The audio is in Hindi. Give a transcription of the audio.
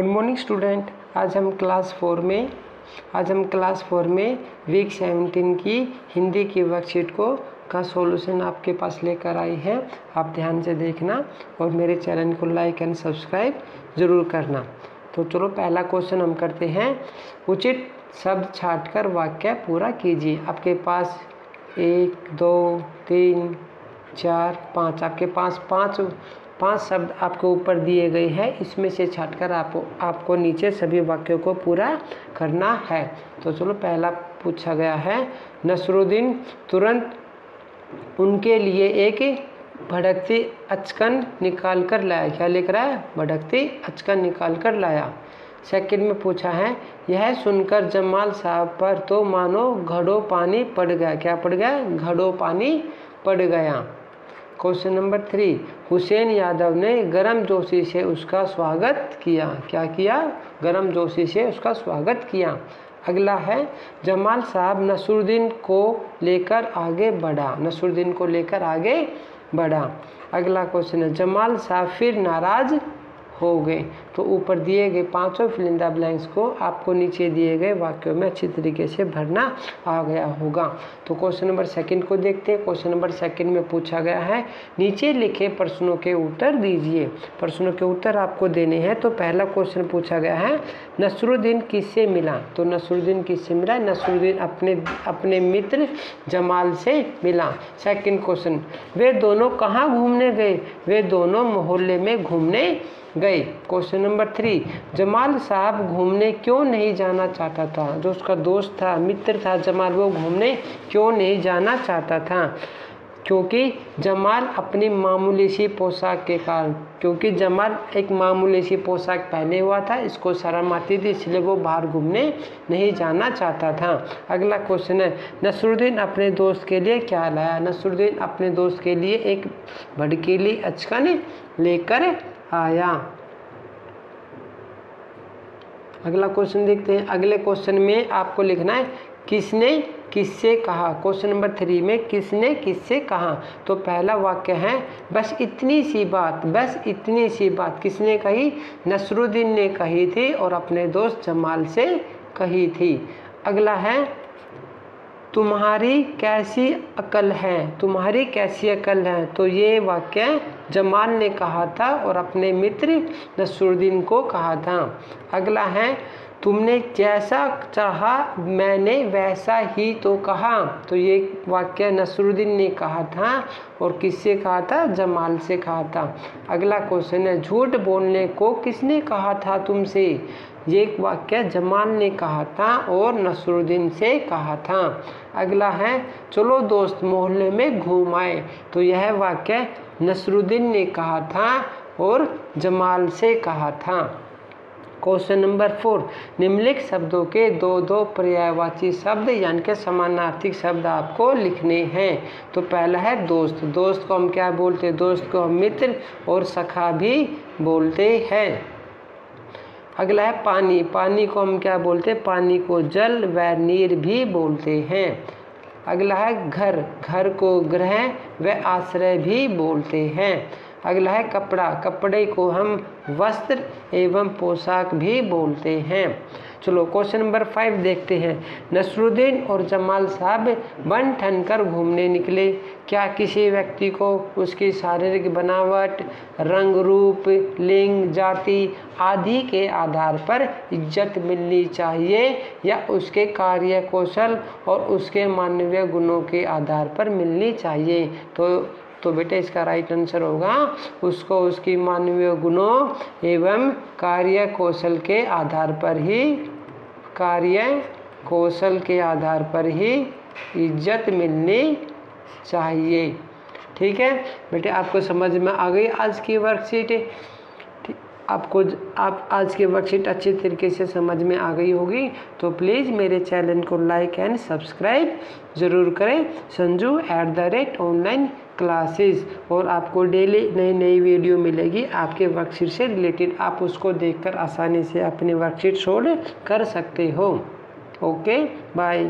Good morning student. आज हम क्लास 4 में वीक 17 की हिंदी की वर्कशीट का सॉल्यूशन आपके पास लेकर आई हैं। आप ध्यान से देखना और मेरे चैनल को लाइक एंड सब्सक्राइब ज़रूर करना। तो चलो पहला क्वेश्चन हम करते हैं। उचित शब्द छांटकर वाक्य पूरा कीजिए। आपके पास 1 2 3 4 5 आपके पास पाँच शब्द आपको ऊपर दिए गए हैं। इसमें से छांटकर आपको नीचे सभी वाक्यों को पूरा करना है। तो चलो पहला पूछा गया है, नसरुद्दीन तुरंत उनके लिए एक भड़कती अचकन निकाल कर लाया। क्या लिख रहा है? भड़कती अचकन निकाल कर लाया। सेकंड में पूछा है, यह सुनकर जमाल साहब पर तो मानो घड़ों पानी पड़ गया। क्या पड़ गया? घड़ों पानी पड़ गया। क्वेश्चन नंबर 3, हुसैन यादव ने गर्मजोशी से उसका स्वागत किया। क्या किया? गर्मजोशी से उसका स्वागत किया। अगला है, जमाल साहब नसरुद्दीन को लेकर आगे बढ़ा। नसरुद्दीन को लेकर आगे बढ़ा। अगला क्वेश्चन है, जमाल साहब फिर नाराज हो गए। तो ऊपर दिए गए पांचों फिल इन द ब्लैंक्स को आपको नीचे दिए गए वाक्यों में अच्छी तरीके से भरना आ गया होगा। तो क्वेश्चन नंबर 2 को देखते हैं। क्वेश्चन नंबर 2 में पूछा गया है, नीचे लिखे प्रश्नों के उत्तर दीजिए। प्रश्नों के उत्तर आपको देने हैं। तो पहला क्वेश्चन पूछा गया है, नसरुद्दीन किससे मिला। तो नसरुद्दीन किससे मिला? नसरुद्दीन अपने मित्र जमाल से मिला। सेकंड क्वेश्चन, वे दोनों कहाँ घूमने गए? वे दोनों मोहल्ले में घूमने गए। क्वेश्चन नंबर 3, जमाल साहब घूमने क्यों नहीं जाना चाहता था? जो उसका दोस्त था, मित्र था जमाल, वो घूमने क्यों नहीं जाना चाहता था? क्योंकि जमाल अपनी मामूली सी पोशाक के कारण। क्योंकि जमाल एक मामूली सी पोशाक पहने हुआ था, इसको शर्म आती थी, इसलिए वो बाहर घूमने नहीं जाना चाहता था। अगला क्वेश्चन है, नसरुद्दीन अपने दोस्त के लिए क्या लाया? नसरुद्दीन अपने दोस्त के लिए एक भड़कीली अचकन लेकर आया। अगला क्वेश्चन देखते हैं। अगले क्वेश्चन में आपको लिखना है, किसने किससे कहा। क्वेश्चन नंबर 3 में किसने किससे कहा। तो पहला वाक्य है, बस इतनी सी बात किसने कही? नसरुद्दीन ने कही थी और अपने दोस्त जमाल से कही थी। अगला है, तुम्हारी कैसी अकल है। तो ये वाक्य जमाल ने कहा था और अपने मित्र नसरुद्दीन को कहा था। अगला है, तुमने जैसा चाहा मैंने वैसा ही तो कहा। तो ये वाक्य नसरुद्दीन ने कहा था और किससे कहा था? जमाल से कहा था। अगला क्वेश्चन है, झूठ बोलने को किसने कहा था तुमसे? ये वाक्य जमाल ने कहा था और नसरुद्दीन से कहा था। अगला है, चलो दोस्त मोहल्ले में घूम आए। तो यह वाक्य नसरुद्दीन ने कहा था और जमाल से कहा था। क्वेश्चन नंबर 4, निम्नलिखित शब्दों के दो पर्यायवाची शब्द यानी कि समानार्थी शब्द आपको लिखने हैं। तो पहला है दोस्त। दोस्त को हम क्या बोलते हैं? दोस्त को हम मित्र और सखा भी बोलते हैं। अगला है पानी। पानी को हम क्या बोलते हैं? पानी को जल व नीर भी बोलते हैं। अगला है घर। घर को गृह व आश्रय भी बोलते हैं। अगला है कपड़ा। कपड़े को हम वस्त्र एवं पोशाक भी बोलते हैं। चलो क्वेश्चन नंबर 5 देखते हैं। नसरुद्दीन और जमाल साहब बन ठन कर घूमने निकले। क्या किसी व्यक्ति को उसकी शारीरिक बनावट, रंग रूप, लिंग, जाति आदि के आधार पर इज्जत मिलनी चाहिए या उसके कार्य कौशल और उसके मानवीय गुणों के आधार पर मिलनी चाहिए? तो बेटा इसका राइट आंसर होगा, उसको उसकी मानवीय गुणों एवं कार्य कौशल के आधार पर ही इज्जत मिलनी चाहिए। ठीक है बेटे, आपको समझ में आ गई आज की वर्कशीट? आप आज की वर्कशीट अच्छी तरीके से समझ में आ गई होगी। तो प्लीज़ मेरे चैनल को लाइक एंड सब्सक्राइब ज़रूर करें, संजू@online क्लासेस। और आपको डेली नई वीडियो मिलेगी आपके वर्कशीट से रिलेटेड। आप उसको देखकर आसानी से अपनी वर्कशीट सोल्व कर सकते हो। Okay bye.